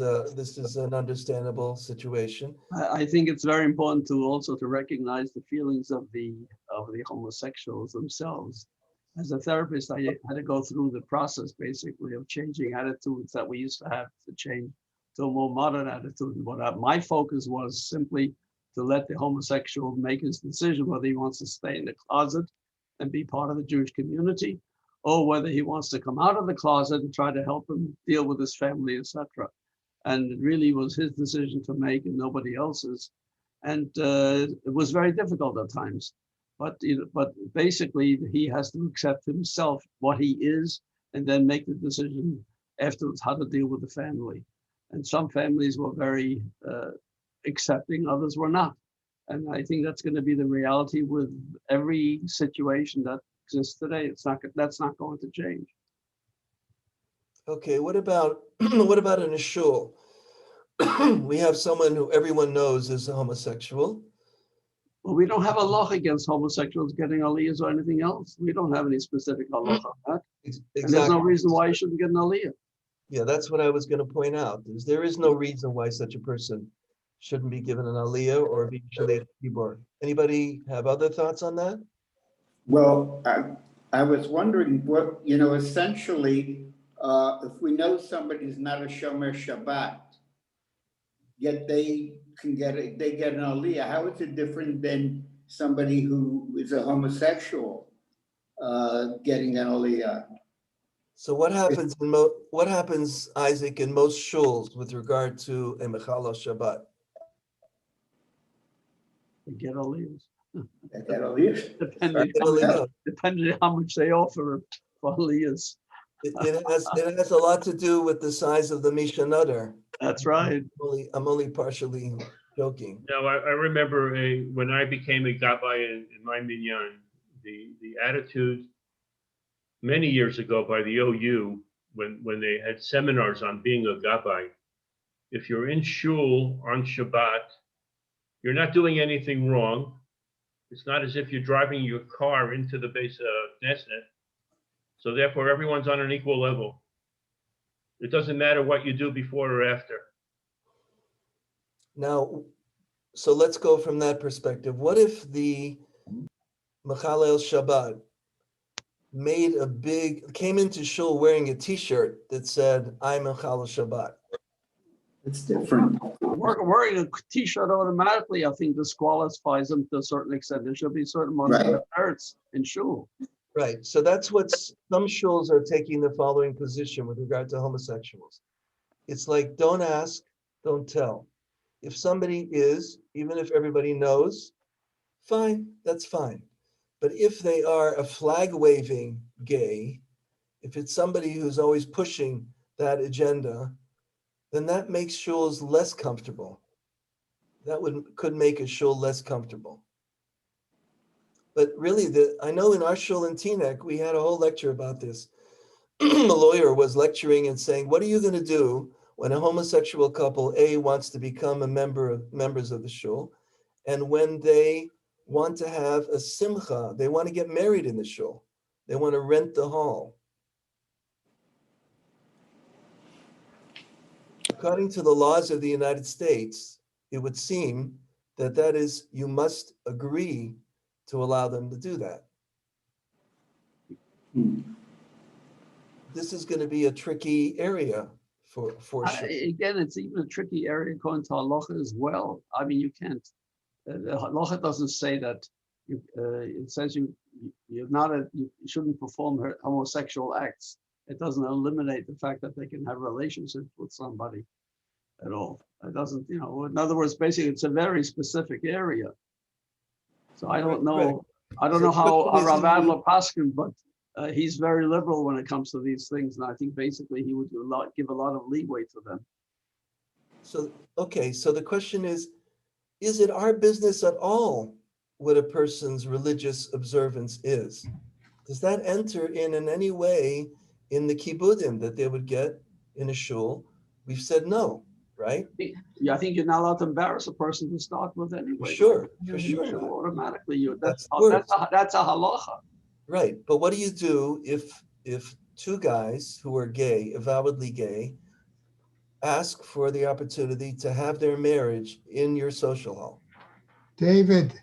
an understandable situation. I think it's very important to also to recognize the feelings of the homosexuals themselves. As a therapist, I had to go through the process basically of changing attitudes that we used to have to change to a more modern attitude. My focus was simply to let the homosexual make his decision whether he wants to stay in the closet and be part of the Jewish community, or whether he wants to come out of the closet and try to help him deal with his family, etc. And it really was his decision to make and nobody else's. And it was very difficult at times. But basically, he has to accept himself what he is, and then make the decision afterwards how to deal with the family. And some families were very accepting, others were not. And I think that's going to be the reality with every situation that exists today. That's not going to change. Okay, what about what about in a shul? We have someone who everyone knows is a homosexual. Well, we don't have a law against homosexuals getting aliyahs or anything else. We don't have any specific halacha on that. And there's no reason why you shouldn't get an aliyah. Yeah, that's what I was going to point out. There is no reason why such a person shouldn't be given an aliyah or be shaleach tzibur. Anybody have other thoughts on that? Well, I was wondering what, essentially, if we know somebody's not a Shomer Shabbat, yet they get an aliyah, how is it different than somebody who is a homosexual getting an aliyah? So what happens, Isaac, in most shuls with regard to a mechala Shabbat? They get aliyahs. They get aliyah. Depending on how much they offer for aliyahs. It has a lot to do with the size of the Mishnah. That's right. I'm only partially joking. Now, I remember when I became a gabbai in my minyan, the attitude many years ago by the OU, when they had seminars on being a gabbai, if you're in shul on Shabbat, you're not doing anything wrong. It's not as if you're driving your car into the base of Knesset. So therefore, everyone's on an equal level. It doesn't matter what you do before or after. Now, so let's go from that perspective. What if the Mechalel Shabbat came into shul wearing a T-shirt that said, "I'm Mechalel Shabbat"? It's different. Wearing a T-shirt automatically, I think, disqualifies them to a certain extent. There should be certain amount of parents in shul. Right. So that's what some shuls are taking the following position with regard to homosexuals. It's like, don't ask, don't tell. If somebody is, even if everybody knows, fine, that's fine. But if they are a flag-waving gay, if it's somebody who's always pushing that agenda, then that makes shuls less comfortable. That could make a shul less comfortable. But really, I know in our shul in Teaneck, we had a whole lecture about this. A lawyer was lecturing and saying, what are you going to do when a homosexual couple, A, wants to become members of the shul, and when they want to have a simcha, they want to get married in the shul, they want to rent the hall. According to the laws of the United States, it would seem that is, you must agree to allow them to do that. This is going to be a tricky area for sure. Again, it's even a tricky area according to halacha as well. I mean, you can't. The halacha doesn't say that. It says you shouldn't perform homosexual acts. It doesn't eliminate the fact that they can have relationships with somebody at all. It doesn't, in other words, basically, it's a very specific area. So I don't know. Right. I don't know how Rav Adler paskin, but he's very liberal when it comes to these things, and I think basically he would give a lot of leeway to them. So okay, so the question is it our business at all what a person's religious observance is? Does that enter in any way in the kibudim that they would get in a shul? We've said no, right? Yeah, I think you're not allowed to embarrass a person to start with anyway. For sure. Automatically, that's a halacha. Right, but what do you do if two guys who are gay, avowedly gay, ask for the opportunity to have their marriage in your social hall? David.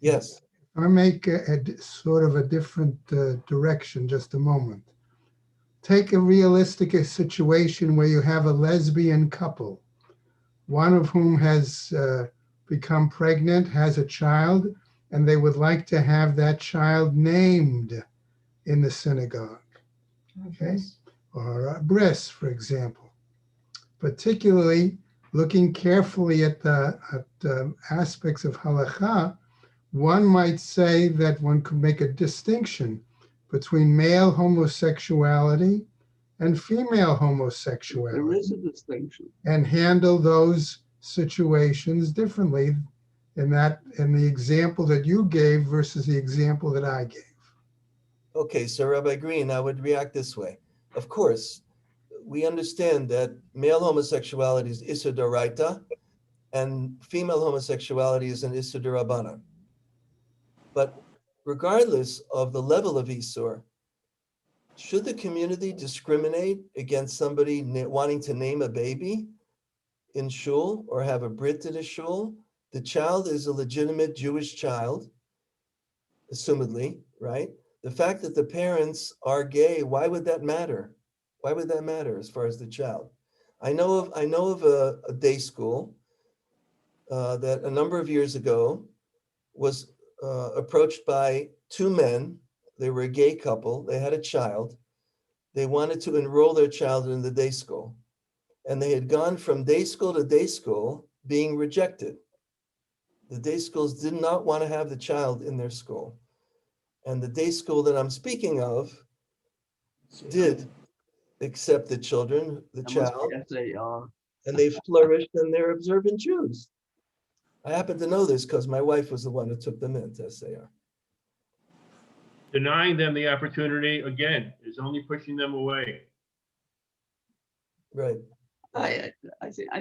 Yes. I make a sort of a different direction just a moment. Take a realistic situation where you have a lesbian couple, one of whom has become pregnant, has a child, and they would like to have that child named in the synagogue, okay? Or a bris, for example. Particularly looking carefully at the aspects of halakha, one might say that one could make a distinction between male homosexuality and female There homosexuality is a distinction. and handle those situations differently in the example that you gave versus the example that I gave. Okay, so Rabbi Green, I would react this way. Of course, we understand that male homosexuality is Issur D'Oraita and female homosexuality is an Issur D'Rabbanan. But regardless of the level of Issur, should the community discriminate against somebody wanting to name a baby in shul or have a brit in a shul? The child is a legitimate Jewish child, assumedly, right? The fact that the parents are gay, why would that matter? Why would that matter as far as the child? I know of a day school that a number of years ago was approached by two men. They were a gay couple. They had a child. They wanted to enroll their child in the day school. And they had gone from day school to day school being rejected. The day schools did not want to have the child in their school. And the day school that I'm speaking of did accept the children, the There must child, be SAR. and they flourished and they're observant Jews. I happen to know this because my wife was the one who took them into SAR. Denying them the opportunity, again, is only pushing them away. Right. I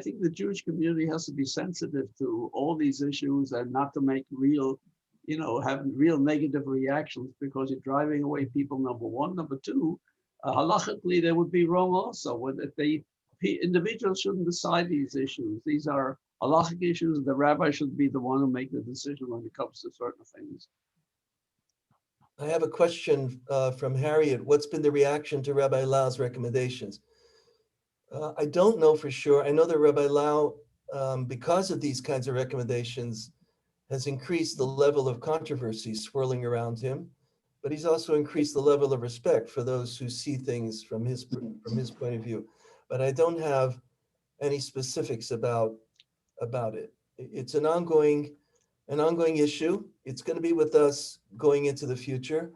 think the Jewish community has to be sensitive to all these issues and not to make real, have real negative reactions because you're driving away people, number one. Number two, halachically, they would be wrong also. If individuals shouldn't decide these issues. These are halachic issues. The rabbi should be the one who make the decision when it comes to certain things. I have a question from Harriet. What's been the reaction to Rabbi Lau's recommendations? I don't know for sure. I know that Rabbi Lau, because of these kinds of recommendations, has increased the level of controversy swirling around him, but he's also increased the level of respect for those who see things from his point of view. But I don't have any specifics about it. It's an ongoing issue. It's going to be with us going into the future.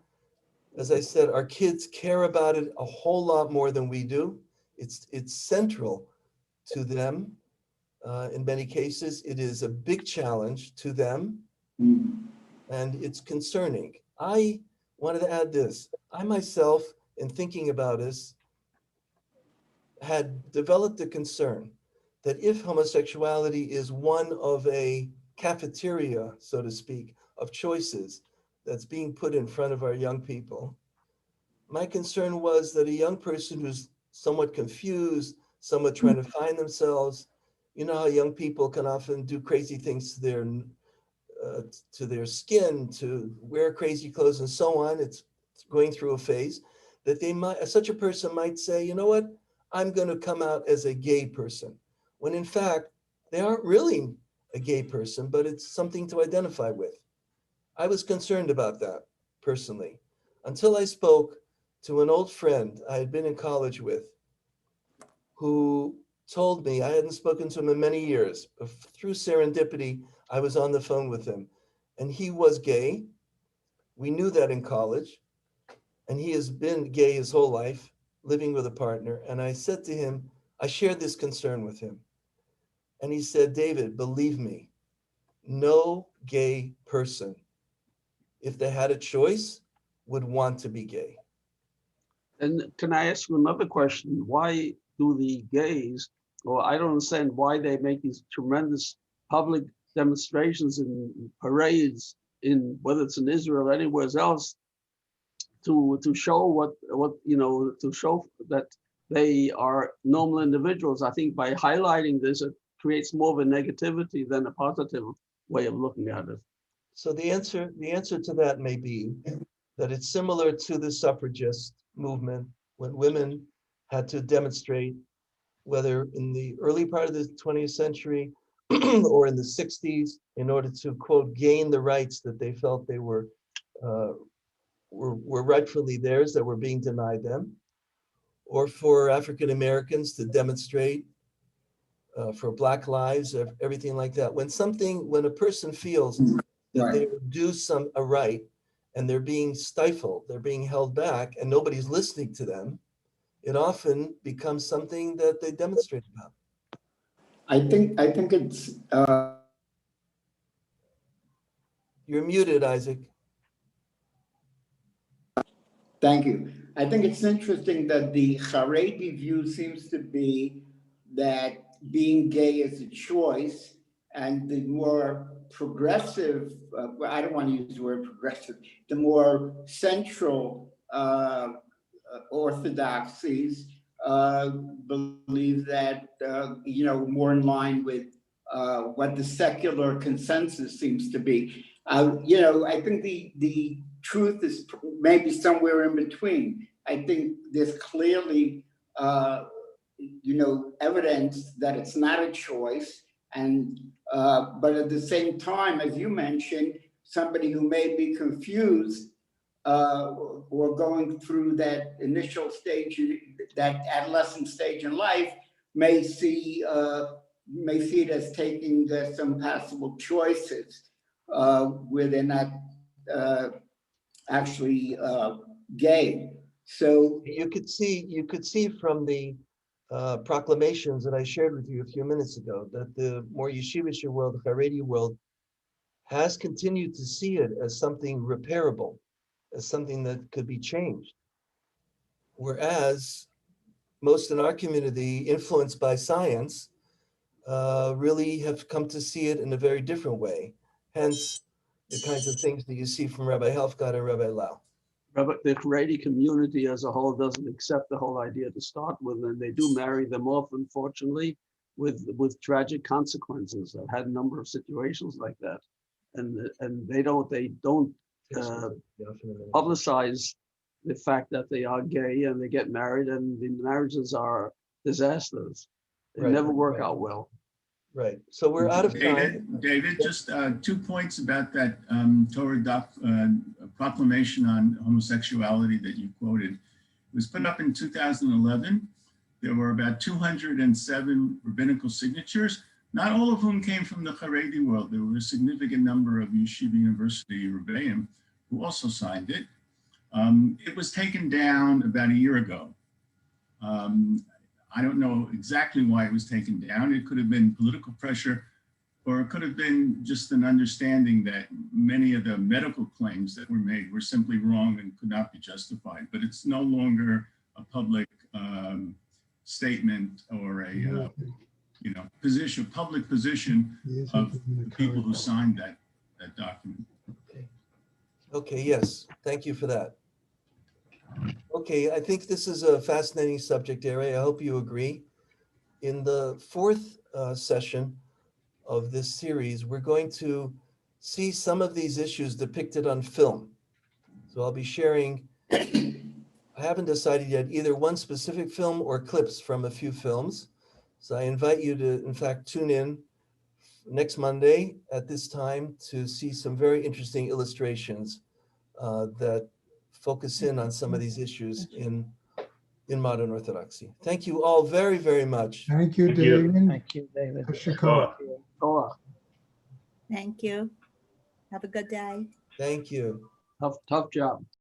As I said, our kids care about it a whole lot more than we do. It's central to them. In many cases, it is a big challenge to them, and it's concerning. I wanted to add this. I myself, in thinking about this, had developed a concern that if homosexuality is one of a cafeteria, so to speak, of choices that's being put in front of our young people, my concern was that a young person who's somewhat confused, somewhat trying to find themselves, you know how young people can often do crazy things to their skin, to wear crazy clothes and so on. It's going through a phase that such a person might say, you know what, I'm going to come out as a gay person, when in fact, they aren't really a gay person, but it's something to identify with. I was concerned about that personally, until I spoke to an old friend I had been in college with, who told me, I hadn't spoken to him in many years, but through serendipity, I was on the phone with him, and he was gay. We knew that in college, and he has been gay his whole life, living with a partner. And I said to him, I shared this concern with him. And he said, David, believe me, no gay person, if they had a choice, would want to be gay. And can I ask you another question? Why do the gays, or I don't understand why they make these tremendous public demonstrations and parades in, whether it's in Israel or anywhere else, to show to show that they are normal individuals. I think by highlighting this, it creates more of a negativity than a positive way of looking at it. So the answer to that may be that it's similar to the suffragist movement, when women had to demonstrate, whether in the early part of the 20th century or in the 60s, in order to, quote, gain the rights that they felt they were rightfully theirs, that were being denied them, or for African Americans to demonstrate for Black lives, everything like that. When a person feels that they Right. do a right, and they're being stifled, they're being held back, and nobody's listening to them, it often becomes something that they demonstrate about. I think it's, You're muted, Isaac. thank you. I think it's interesting that the Haredi view seems to be that being gay is a choice, and the more progressive, well, I don't want to use the word progressive, the more central orthodoxies believe that, more in line with what the secular consensus seems to be. I think the truth is maybe somewhere in between. I think there's clearly, evidence that it's not a choice. And, but at the same time, as you mentioned, somebody who may be confused or going through that initial stage, that adolescent stage in life, may see it as taking some possible choices where they're not actually gay. So You could see from the proclamations that I shared with you a few minutes ago that the more yeshivish world, the Haredi world, has continued to see it as something repairable, as something that could be changed. Whereas most in our community, influenced by science, really have come to see it in a very different way. Hence, the kinds of things that you see from Rabbi Helfgott and Rabbi Lau. But the Haredi community as a whole doesn't accept the whole idea to start with, and they do marry them off, unfortunately, with tragic consequences. I've had a number of situations like that, and they don't publicize the fact that they are gay, and they get married, and the marriages are disasters. They Right, never work right. out well. Right. So we're out of time. David, just 2 points about that Torah proclamation on homosexuality that you quoted. It was put up in 2011. There were about 207 rabbinical signatures, not all of whom came from the Haredi world. There were a significant number of Yeshiva University Rebbeim who also signed it. It was taken down about a year ago. I don't know exactly why it was taken down. It could have been political pressure, or it could have been just an understanding that many of the medical claims that were made were simply wrong and could not be justified. But it's no longer a public statement or a public position of the people who signed that document. Okay, yes, thank you for that. Okay, I think this is a fascinating subject area. I hope you agree. In the fourth session of this series, we're going to see some of these issues depicted on film. So I'll be sharing, I haven't decided yet, either one specific film or clips from a few films. So I invite you to, in fact, tune in next Monday at this time to see some very interesting illustrations that focus in on some of these issues in modern Orthodoxy. Thank you all very, very much. Thank you, Thank you. David. Thank you, David. Ashiko. Oh, Thank you. Have a good day. Thank you. tough job.